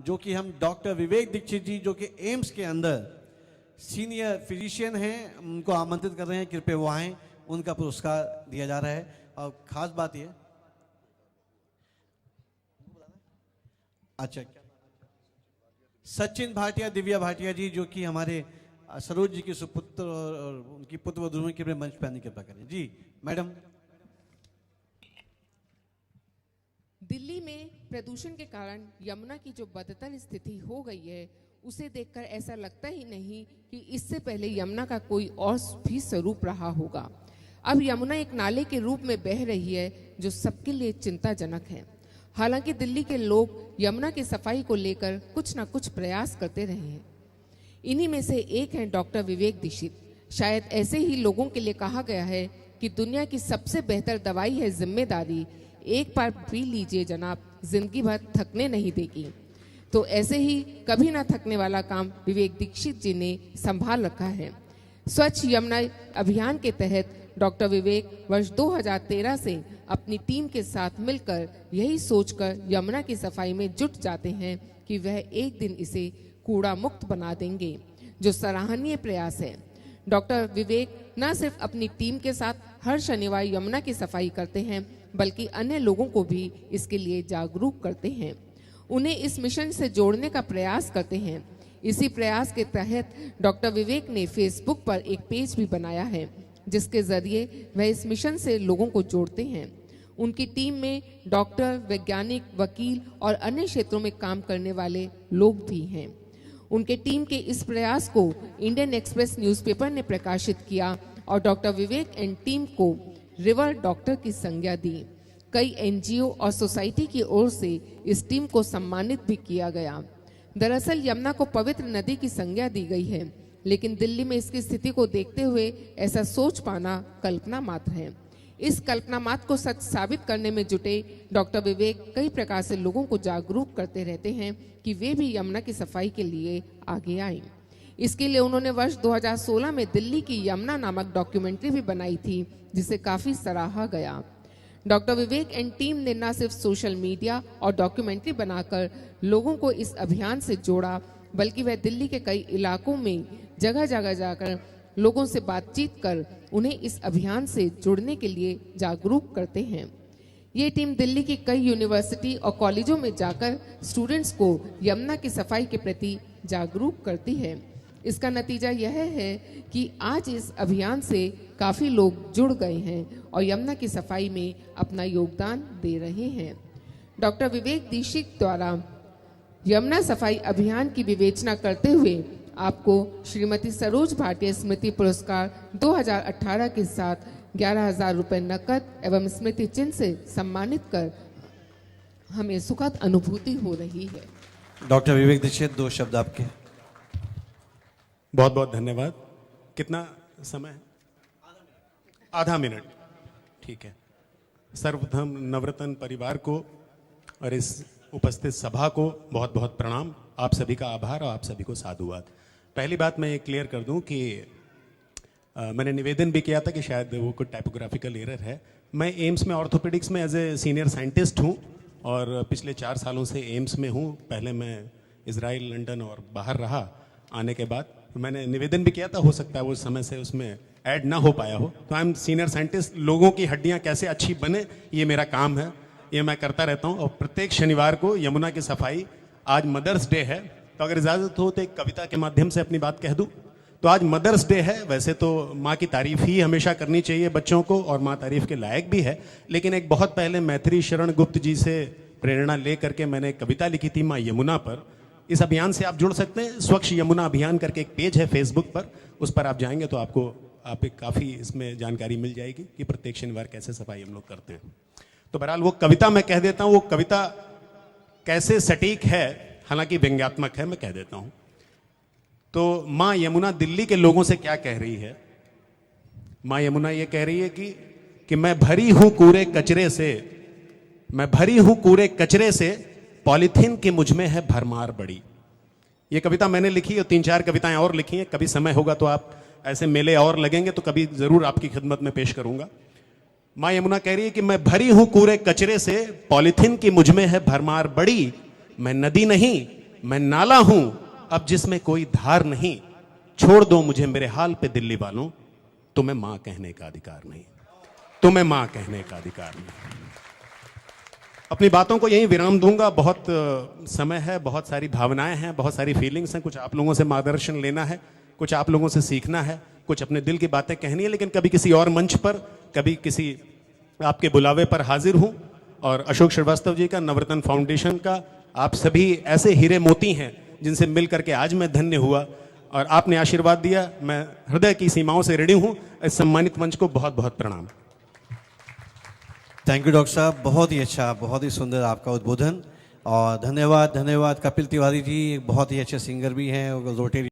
जो कि हम डॉक्टर विवेक दीक्षित जी जो कि एम्स के अंदर सीनियर फिजिशियन हैं, उनको आमंत्रित कर रहे हैं, कृपया वो आएँ, उनका पुरस्कार दिया जा रहा है। और खास बात ये, अच्छा, सचिन भाटिया, दिव्या भाटिया जी जो कि हमारे सरोज जी के सुपुत्र और उनकी पुत्र वधू के मंच पर आने की कृपा करें। जी मैडम। दिल्ली में प्रदूषण के कारण यमुना की जो बदतर स्थिति हो गई है, उसे देखकर ऐसा लगता ही नहीं कि इससे पहले यमुना का कोई और भी स्वरूप रहा होगा। अब यमुना एक नाले के रूप में बह रही है, जो सबके लिए चिंताजनक है। हालांकि दिल्ली के लोग यमुना की सफाई को लेकर कुछ न कुछ प्रयास करते रहे हैं। इन्हीं में से एक हैं डॉक्टर विवेक दीक्षित। शायद ऐसे ही लोगों के लिए कहा गया है कि दुनिया की सबसे बेहतर दवाई है जिम्मेदारी, एक बार पी लीजिए जनाब, जिंदगी भर थकने नहीं देगी। तो ऐसे ही कभी ना थकने वाला काम विवेक दीक्षित जी ने संभाल रखा है। स्वच्छ यमुना अभियान के तहत डॉक्टर विवेक वर्ष 2013 से अपनी टीम के साथ मिलकर यही सोचकर यमुना की सफाई में जुट जाते हैं कि वह एक दिन इसे कूड़ा मुक्त बना देंगे, जो सराहनीय प्रयास है। डॉक्टर विवेक न सिर्फ अपनी टीम के साथ हर शनिवार यमुना की सफाई करते हैं, बल्कि अन्य लोगों को भी इसके लिए जागरूक करते हैं, उन्हें इस मिशन से जोड़ने का प्रयास करते हैं। इसी प्रयास के तहत डॉक्टर विवेक ने फेसबुक पर एक पेज भी बनाया है, जिसके जरिए वह इस मिशन से लोगों को जोड़ते हैं। उनकी टीम में डॉक्टर, वैज्ञानिक, वकील और अन्य क्षेत्रों में काम करने वाले लोग भी हैं। उनके टीम के इस प्रयास को इंडियन एक्सप्रेस न्यूज़पेपर ने प्रकाशित किया और डॉक्टर विवेक एंड टीम को रिवर डॉक्टर की संज्ञा दी। कई एनजीओ और सोसाइटी की ओर से इस टीम को सम्मानित भी किया गया। दरअसल यमुना को पवित्र नदी की संज्ञा दी गई है, लेकिन दिल्ली में इसकी स्थिति को देखते हुए ऐसा सोच पाना कल्पना मात्र है। इस कल्पना मात्र को सच साबित करने में जुटे डॉक्टर विवेक कई प्रकार से लोगों को जागरूक करते रहते हैं कि वे भी यमुना की सफाई के लिए आगे आएं। इसके लिए उन्होंने वर्ष 2016 में दिल्ली की यमुना नामक डॉक्यूमेंट्री भी बनाई थी, जिसे काफी सराहा गया। डॉक्टर विवेक एंड टीम ने न सिर्फ सोशल मीडिया और डॉक्यूमेंट्री बनाकर लोगों को इस अभियान से जोड़ा, बल्कि वह दिल्ली के कई इलाकों में जगह जगह जाकर लोगों से बातचीत कर उन्हें इस अभियान से जुड़ने के लिए जागरूक करते हैं। ये टीम दिल्ली की कई यूनिवर्सिटी और कॉलेजों में जाकर स्टूडेंट्स को यमुना की सफाई के प्रति जागरूक करती है। इसका नतीजा यह है कि आज इस अभियान से काफ़ी लोग जुड़ गए हैं और यमुना की सफाई में अपना योगदान दे रहे हैं। डॉक्टर विवेक दीक्षित द्वारा यमुना सफाई अभियान की विवेचना करते हुए आपको श्रीमती सरोज भाटिया स्मृति पुरस्कार 2018 के साथ 11,000 रुपये नकद एवं स्मृति चिन्ह से सम्मानित कर हमें सुखद अनुभूति हो रही है। डॉक्टर विवेक दीक्षित, 2 शब्द आपके। बहुत बहुत धन्यवाद। कितना समय है? आधा मिनट, ठीक है। सर्वप्रथम नवरत्न परिवार को और इस उपस्थित सभा को बहुत बहुत प्रणाम, आप सभी का आभार और आप सभी को साधुवाद। पहली बात मैं ये क्लियर कर दूं कि मैंने निवेदन भी किया था कि शायद वो कोई टाइपोग्राफिकल एरर है। मैं एम्स में ऑर्थोपेडिक्स में एज ए सीनियर साइंटिस्ट हूँ और पिछले 4 सालों से एम्स में हूँ। पहले मैं इजराइल, लंदन और बाहर रहा। आने के बाद मैंने निवेदन भी किया था, हो सकता है वो समय से उसमें ऐड ना हो पाया हो। तो आई एम सीनियर साइंटिस्ट। लोगों की हड्डियाँ कैसे अच्छी बने, ये मेरा काम है, ये मैं करता रहता हूँ। और प्रत्येक शनिवार को यमुना की सफाई, आज मदर्स डे है, तो अगर इजाज़त हो तो एक कविता के माध्यम से अपनी बात कह दूँ। तो आज मदर्स डे है। वैसे तो माँ की तारीफ ही हमेशा करनी चाहिए बच्चों को, और माँ तारीफ के लायक भी है, लेकिन एक बहुत पहले मैथिली शरण गुप्त जी से प्रेरणा ले करके मैंने एक कविता लिखी थी माँ यमुना पर। इस अभियान से आप जुड़ सकते हैं। स्वच्छ यमुना अभियान करके एक पेज है फेसबुक पर, उस पर आप जाएंगे तो आपको काफ़ी इसमें जानकारी मिल जाएगी कि प्रत्येक शनिवार कैसे सफाई हम लोग करते हैं। तो बहरहाल वो कविता मैं कह देता हूँ। वो कविता कैसे सटीक है, हालांकि व्यंग्यात्मक है, मैं कह देता हूँ। तो माँ यमुना दिल्ली के लोगों से क्या कह रही है? माँ यमुना ये कह रही है कि मैं भरी हूँ कूड़े कचरे से, मैं भरी हूँ कूड़े कचरे से, पॉलीथीन की मुझ में है भरमार बड़ी। ये कविता मैंने लिखी और 3-4 कविताएं और लिखी हैं। कभी समय होगा तो आप ऐसे मेले और लगेंगे तो कभी जरूर आपकी खिदमत में पेश करूंगा। माँ यमुना कह रही है कि मैं भरी हूं कूड़े कचरे से, पॉलीथीन की मुझ में है भरमार बड़ी, मैं नदी नहीं, मैं नाला हूं अब जिसमें कोई धार नहीं। छोड़ दो मुझे मेरे हाल पे दिल्ली वालों, तुम्हें मां कहने का अधिकार नहीं, तुम्हें मां कहने का अधिकार नहीं। अपनी बातों को यहीं विराम दूंगा। बहुत समय है, बहुत सारी भावनाएं हैं, बहुत सारी फीलिंग्स हैं। कुछ आप लोगों से मार्गदर्शन लेना है, कुछ आप लोगों से सीखना है, कुछ अपने दिल की बातें कहनी है। लेकिन कभी किसी और मंच पर, कभी किसी आपके बुलावे पर हाजिर हूं। और अशोक श्रीवास्तव जी का, नवरत्न फाउंडेशन का, आप सभी ऐसे हीरे मोती हैं जिनसे मिल करके आज मैं धन्य हुआ और आपने आशीर्वाद दिया। मैं हृदय की सीमाओं से ऋणी हूं। इस सम्मानित मंच को बहुत बहुत प्रणाम। थैंक यू डॉक्टर साहब, बहुत ही अच्छा, बहुत ही सुंदर आपका उद्बोधन। और धन्यवाद, धन्यवाद कपिल तिवारी जी, बहुत ही अच्छे सिंगर भी हैं, रोटेरी